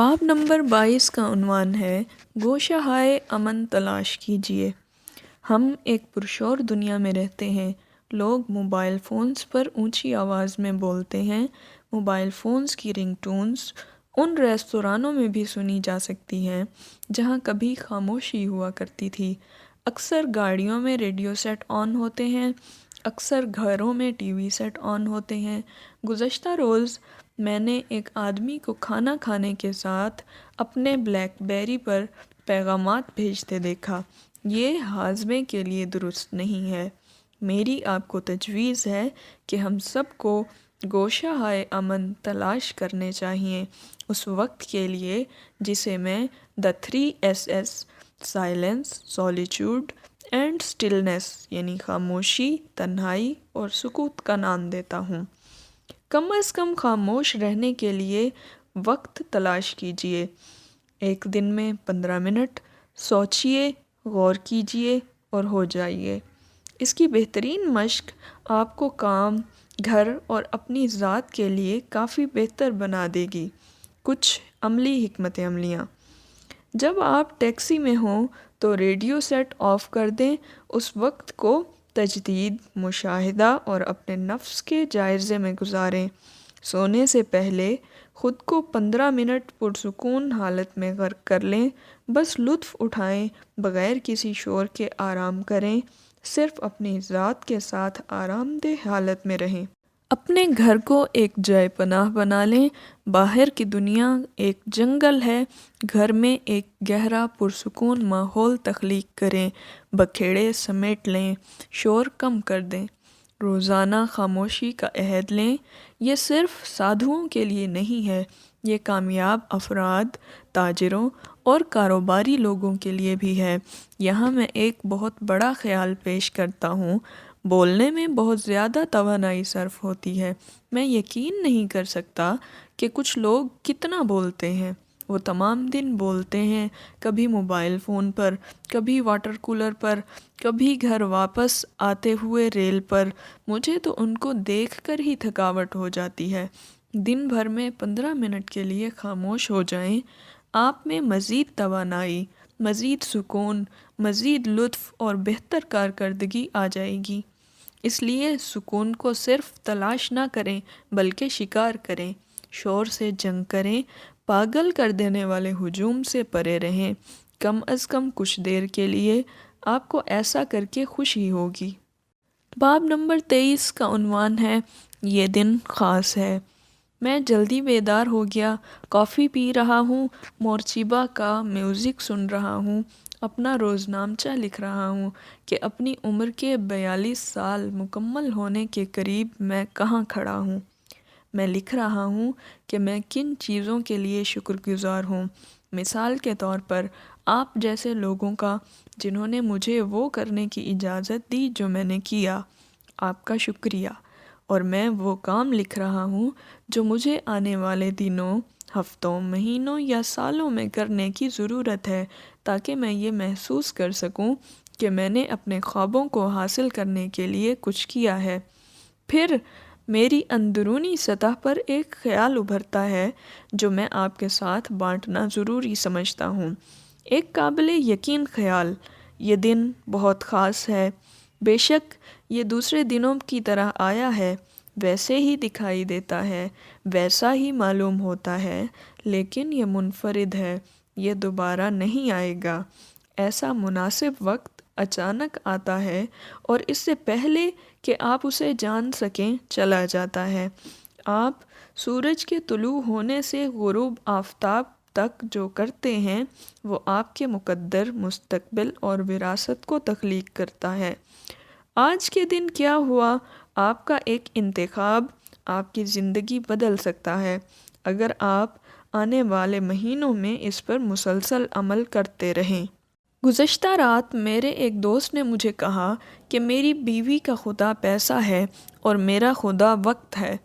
باب نمبر 22 کا عنوان ہے گوشہائے امن تلاش کیجیے۔ ہم ایک پرشور دنیا میں رہتے ہیں۔ لوگ موبائل فونز پر اونچی آواز میں بولتے ہیں۔ موبائل فونز کی رنگ ٹونز ان ریستورانوں میں بھی سنی جا سکتی ہیں جہاں کبھی خاموشی ہوا کرتی تھی۔ اکثر گاڑیوں میں ریڈیو سیٹ آن ہوتے ہیں، اکثر گھروں میں ٹی وی سیٹ آن ہوتے ہیں۔ گزشتہ روز میں نے ایک آدمی کو کھانا کھانے کے ساتھ اپنے بلیک بیری پر پیغامات بھیجتے دیکھا۔ یہ ہاضمے کے لیے درست نہیں ہے۔ میری آپ کو تجویز ہے کہ ہم سب کو گوشہائے امن تلاش کرنے چاہیے، اس وقت کے لیے جسے میں the 3 سائلنس، سولیچیوڈ اینڈ سٹلنس یعنی خاموشی، تنہائی اور سکوت کا نام دیتا ہوں۔ کم از کم خاموش رہنے کے لیے وقت تلاش کیجیے۔ ایک دن میں 15 منٹ سوچیے، غور کیجیے اور ہو جائیے۔ اس کی بہترین مشق آپ کو کام، گھر اور اپنی ذات کے لیے کافی بہتر بنا دے گی۔ کچھ عملی حکمت عملیاں: جب آپ ٹیکسی میں ہوں تو ریڈیو سیٹ آف کر دیں۔ اس وقت کو تجدید، مشاہدہ اور اپنے نفس کے جائزے میں گزاریں۔ سونے سے پہلے خود کو 15 منٹ پرسکون حالت میں غرق کر لیں۔ بس لطف اٹھائیں، بغیر کسی شور کے آرام کریں، صرف اپنی ذات کے ساتھ آرام دہ حالت میں رہیں۔ اپنے گھر کو ایک جائے پناہ بنا لیں۔ باہر کی دنیا ایک جنگل ہے، گھر میں ایک گہرا پرسکون ماحول تخلیق کریں۔ بکھیڑے سمیٹ لیں، شور کم کر دیں۔ روزانہ خاموشی کا عہد لیں۔ یہ صرف سادھوؤں کے لیے نہیں ہے، یہ کامیاب افراد، تاجروں اور کاروباری لوگوں کے لیے بھی ہے۔ یہاں میں ایک بہت بڑا خیال پیش کرتا ہوں۔ بولنے میں بہت زیادہ توانائی صرف ہوتی ہے۔ میں یقین نہیں کر سکتا کہ کچھ لوگ کتنا بولتے ہیں۔ وہ تمام دن بولتے ہیں، کبھی موبائل فون پر، کبھی واٹر کولر پر، کبھی گھر واپس آتے ہوئے ریل پر۔ مجھے تو ان کو دیکھ کر ہی تھکاوٹ ہو جاتی ہے۔ دن بھر میں 15 منٹ کے لیے خاموش ہو جائیں۔ آپ میں مزید توانائی، مزید سکون، مزید لطف اور بہتر کارکردگی آ جائے گی۔ اس لیے سکون کو صرف تلاش نہ کریں بلکہ شکار کریں۔ شور سے جنگ کریں، پاگل کر دینے والے ہجوم سے پرے رہیں۔ کم از کم کچھ دیر کے لیے آپ کو ایسا کر کے خوشی ہوگی۔ باب نمبر 23 کا عنوان ہے یہ دن خاص ہے۔ میں جلدی بیدار ہو گیا، کافی پی رہا ہوں، مورچیبا کا میوزک سن رہا ہوں، اپنا روزنامچہ لکھ رہا ہوں کہ اپنی عمر کے 42 سال مکمل ہونے کے قریب میں کہاں کھڑا ہوں۔ میں لکھ رہا ہوں کہ میں کن چیزوں کے لیے شکر گزار ہوں۔ مثال کے طور پر آپ جیسے لوگوں کا، جنہوں نے مجھے وہ کرنے کی اجازت دی جو میں نے کیا۔ آپ کا شکریہ۔ اور میں وہ کام لکھ رہا ہوں جو مجھے آنے والے دنوں، ہفتوں، مہینوں یا سالوں میں کرنے کی ضرورت ہے، تاکہ میں یہ محسوس کر سکوں کہ میں نے اپنے خوابوں کو حاصل کرنے کے لیے کچھ کیا ہے۔ پھر میری اندرونی سطح پر ایک خیال ابھرتا ہے جو میں آپ کے ساتھ بانٹنا ضروری سمجھتا ہوں۔ ایک قابل یقین خیال: یہ دن بہت خاص ہے۔ بے شک یہ دوسرے دنوں کی طرح آیا ہے، ویسے ہی دکھائی دیتا ہے، ویسا ہی معلوم ہوتا ہے، لیکن یہ منفرد ہے، یہ دوبارہ نہیں آئے گا۔ ایسا مناسب وقت اچانک آتا ہے اور اس سے پہلے کہ آپ اسے جان سکیں چلا جاتا ہے۔ آپ سورج کے طلوع ہونے سے غروب آفتاب تک جو کرتے ہیں وہ آپ کے مقدر مستقبل اور وراثت کو تخلیق کرتا ہے۔ آج کے دن کیا ہوا، آپ کا ایک انتخاب آپ کی زندگی بدل سکتا ہے، اگر آپ آنے والے مہینوں میں اس پر مسلسل عمل کرتے رہیں۔ گزشتہ رات میرے ایک دوست نے مجھے کہا کہ میری بیوی کا خدا پیسہ ہے اور میرا خدا وقت ہے۔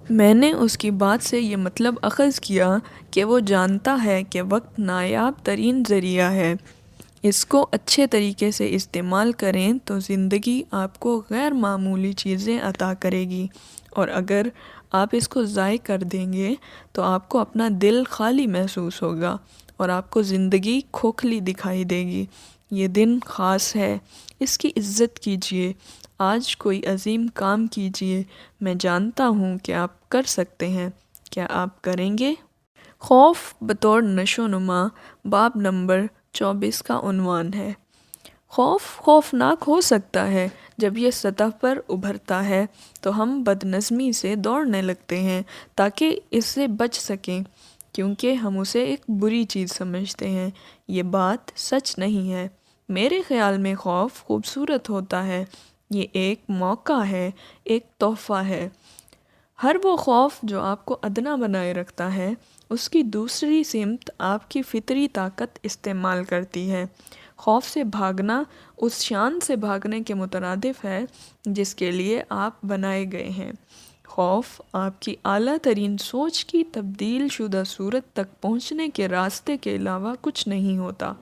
میں نے اس کی بات سے یہ مطلب اخذ کیا کہ وہ جانتا ہے کہ وقت نایاب ترین ذریعہ ہے۔ اس کو اچھے طریقے سے استعمال کریں تو زندگی آپ کو غیر معمولی چیزیں عطا کرے گی، اور اگر آپ اس کو ضائع کر دیں گے تو آپ کو اپنا دل خالی محسوس ہوگا اور آپ کو زندگی کھوکھلی دکھائی دے گی۔ یہ دن خاص ہے، اس کی عزت کیجیے، آج کوئی عظیم کام کیجیے، میں جانتا ہوں کہ آپ کر سکتے ہیں، کیا آپ کریں گے؟ خوف بطور نشو نما باب نمبر 24 کا عنوان ہے۔ خوف خوفناک ہو سکتا ہے۔ جب یہ سطح پر ابھرتا ہے تو ہم بدنظمی سے دوڑنے لگتے ہیں تاکہ اس سے بچ سکیں، کیونکہ ہم اسے ایک بری چیز سمجھتے ہیں۔ یہ بات سچ نہیں ہے۔ میرے خیال میں خوف خوبصورت ہوتا ہے۔ یہ ایک موقع ہے، ایک تحفہ ہے۔ ہر وہ خوف جو آپ کو ادنا بنائے رکھتا ہے، اس کی دوسری سمت آپ کی فطری طاقت استعمال کرتی ہے۔ خوف سے بھاگنا اس شان سے بھاگنے کے مترادف ہے جس کے لیے آپ بنائے گئے ہیں۔ خوف آپ کی اعلیٰ ترین سوچ کی تبدیل شدہ صورت تک پہنچنے کے راستے کے علاوہ کچھ نہیں ہوتا۔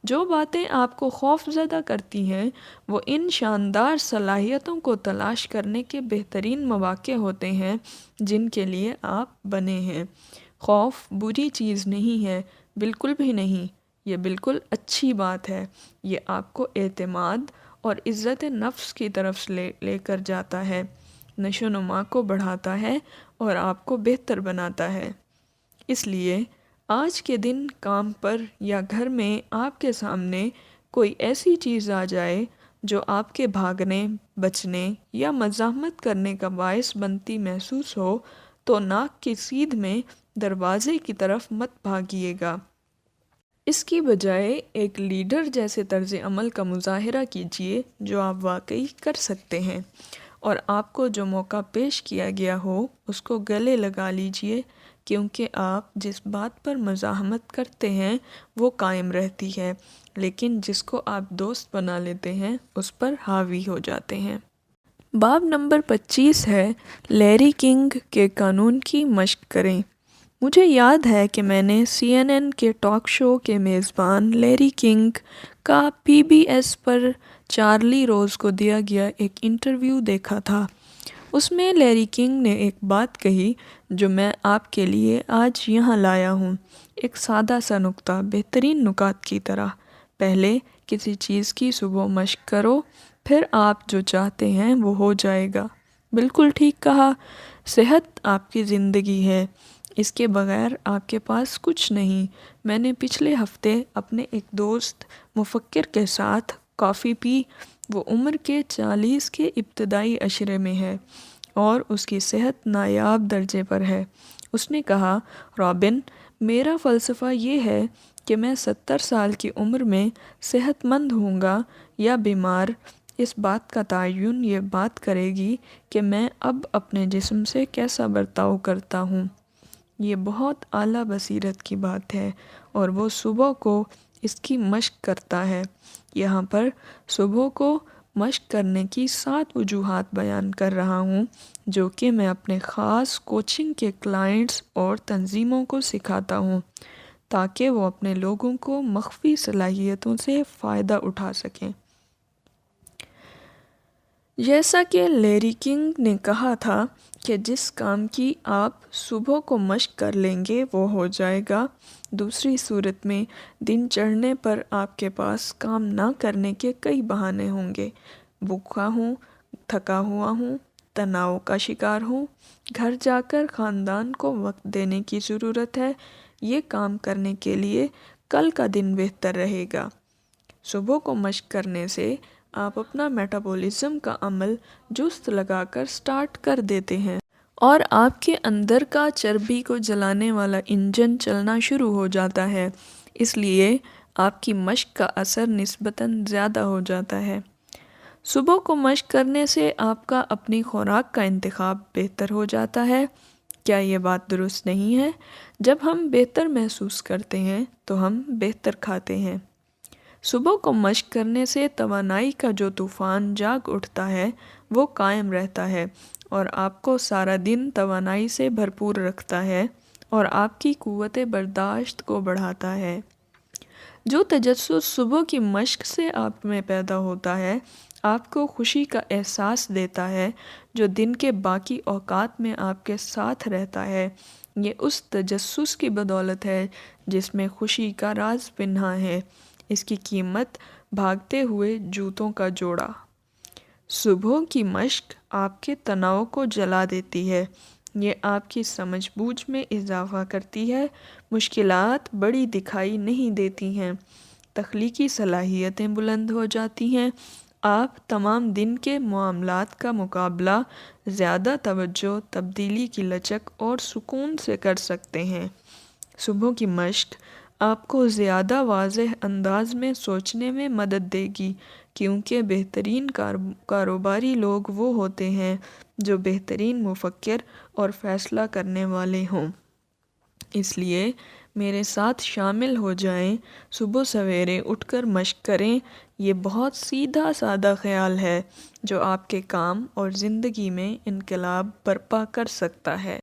جو باتیں آپ کو خوف زدہ کرتی ہیں وہ ان شاندار صلاحیتوں کو تلاش کرنے کے بہترین مواقع ہوتے ہیں جن کے لیے آپ بنے ہیں۔ خوف بری چیز نہیں ہے، بالکل بھی نہیں، یہ بالکل اچھی بات ہے۔ یہ آپ کو اعتماد اور عزت نفس کی طرف لے کر جاتا ہے، نشو و نما کو بڑھاتا ہے اور آپ کو بہتر بناتا ہے۔ اس لیے آج کے دن کام پر یا گھر میں آپ کے سامنے کوئی ایسی چیز آ جائے جو آپ کے بھاگنے، بچنے یا مزاحمت کرنے کا باعث بنتی محسوس ہو تو ناک کی سیدھ میں دروازے کی طرف مت بھاگیے گا۔ اس کی بجائے ایک لیڈر جیسے طرز عمل کا مظاہرہ کیجیے جو آپ واقعی کر سکتے ہیں، اور آپ کو جو موقع پیش کیا گیا ہو اس کو گلے لگا لیجیے، کیونکہ آپ جس بات پر مزاحمت کرتے ہیں وہ قائم رہتی ہے، لیکن جس کو آپ دوست بنا لیتے ہیں اس پر حاوی ہو جاتے ہیں۔ باب نمبر 25 ہے، لیری کنگ کے قانون کی مشق کریں۔ مجھے یاد ہے کہ میں نے CNN کے ٹاک شو کے میزبان لیری کنگ کا PBS پر چارلی روز کو دیا گیا ایک انٹرویو دیکھا تھا۔ اس میں لیری کنگ نے ایک بات کہی جو میں آپ کے لیے آج یہاں لایا ہوں، ایک سادہ سا نکتہ بہترین نکات کی طرح۔ پہلے کسی چیز کی صبح مشق کرو، پھر آپ جو چاہتے ہیں وہ ہو جائے گا۔ بالکل ٹھیک کہا۔ صحت آپ کی زندگی ہے، اس کے بغیر آپ کے پاس کچھ نہیں۔ میں نے پچھلے ہفتے اپنے ایک دوست مفکر کے ساتھ کافی پی۔ وہ عمر کے 40 کے ابتدائی عشرے میں ہے اور اس کی صحت نایاب درجے پر ہے۔ اس نے کہا، رابن، میرا فلسفہ یہ ہے کہ میں 70 سال کی عمر میں صحت مند ہوں گا یا بیمار، اس بات کا تعین یہ بات کرے گی کہ میں اب اپنے جسم سے کیسا برتاؤ کرتا ہوں۔ یہ بہت اعلیٰ بصیرت کی بات ہے، اور وہ صبح کو اس کی مشق کرتا ہے۔ یہاں پر صبح کو مشق کرنے کی 7 وجوہات بیان کر رہا ہوں جو کہ میں اپنے خاص کوچنگ کے کلائنٹس اور تنظیموں کو سکھاتا ہوں تاکہ وہ اپنے لوگوں کو مخفی صلاحیتوں سے فائدہ اٹھا سکیں۔ جیسا کہ لیری کنگ نے کہا تھا کہ جس کام کی آپ صبح کو مشق کر لیں گے وہ ہو جائے گا۔ دوسری صورت میں دن چڑھنے پر آپ کے پاس کام نہ کرنے کے کئی بہانے ہوں گے۔ بھوکا ہوں، تھکا ہوا ہوں، تناؤ کا شکار ہوں، گھر جا کر خاندان کو وقت دینے کی ضرورت ہے، یہ کام کرنے کے لیے کل کا دن بہتر رہے گا۔ صبح کو مشق کرنے سے آپ اپنا میٹابولزم کا عمل جست لگا کر سٹارٹ کر دیتے ہیں اور آپ کے اندر کا چربی کو جلانے والا انجن چلنا شروع ہو جاتا ہے، اس لیے آپ کی مشق کا اثر نسبتاً زیادہ ہو جاتا ہے۔ صبح کو مشق کرنے سے آپ کا اپنی خوراک کا انتخاب بہتر ہو جاتا ہے۔ کیا یہ بات درست نہیں ہے؟ جب ہم بہتر محسوس کرتے ہیں تو ہم بہتر کھاتے ہیں۔ صبح کو مشق کرنے سے توانائی کا جو طوفان جاگ اٹھتا ہے وہ قائم رہتا ہے اور آپ کو سارا دن توانائی سے بھرپور رکھتا ہے اور آپ کی قوت برداشت کو بڑھاتا ہے۔ جو تجسس صبح کی مشق سے آپ میں پیدا ہوتا ہے آپ کو خوشی کا احساس دیتا ہے جو دن کے باقی اوقات میں آپ کے ساتھ رہتا ہے۔ یہ اس تجسس کی بدولت ہے جس میں خوشی کا راز پنہاں ہے۔ اس کی قیمت بھاگتے ہوئے جوتوں کا جوڑا۔ صبح کی مشق آپ کے تناؤ کو جلا دیتی ہے۔ یہ آپ کی سمجھ بوجھ میں اضافہ کرتی ہے۔ مشکلات بڑی دکھائی نہیں دیتی ہیں۔ تخلیقی صلاحیتیں بلند ہو جاتی ہیں۔ آپ تمام دن کے معاملات کا مقابلہ زیادہ توجہ، تبدیلی کی لچک اور سکون سے کر سکتے ہیں۔ صبح کی مشق آپ کو زیادہ واضح انداز میں سوچنے میں مدد دے گی، کیونکہ بہترین کاروباری لوگ وہ ہوتے ہیں جو بہترین مفکر اور فیصلہ کرنے والے ہوں۔ اس لیے میرے ساتھ شامل ہو جائیں، صبح سویرے اٹھ کر مشق کریں۔ یہ بہت سیدھا سادہ خیال ہے جو آپ کے کام اور زندگی میں انقلاب برپا کر سکتا ہے۔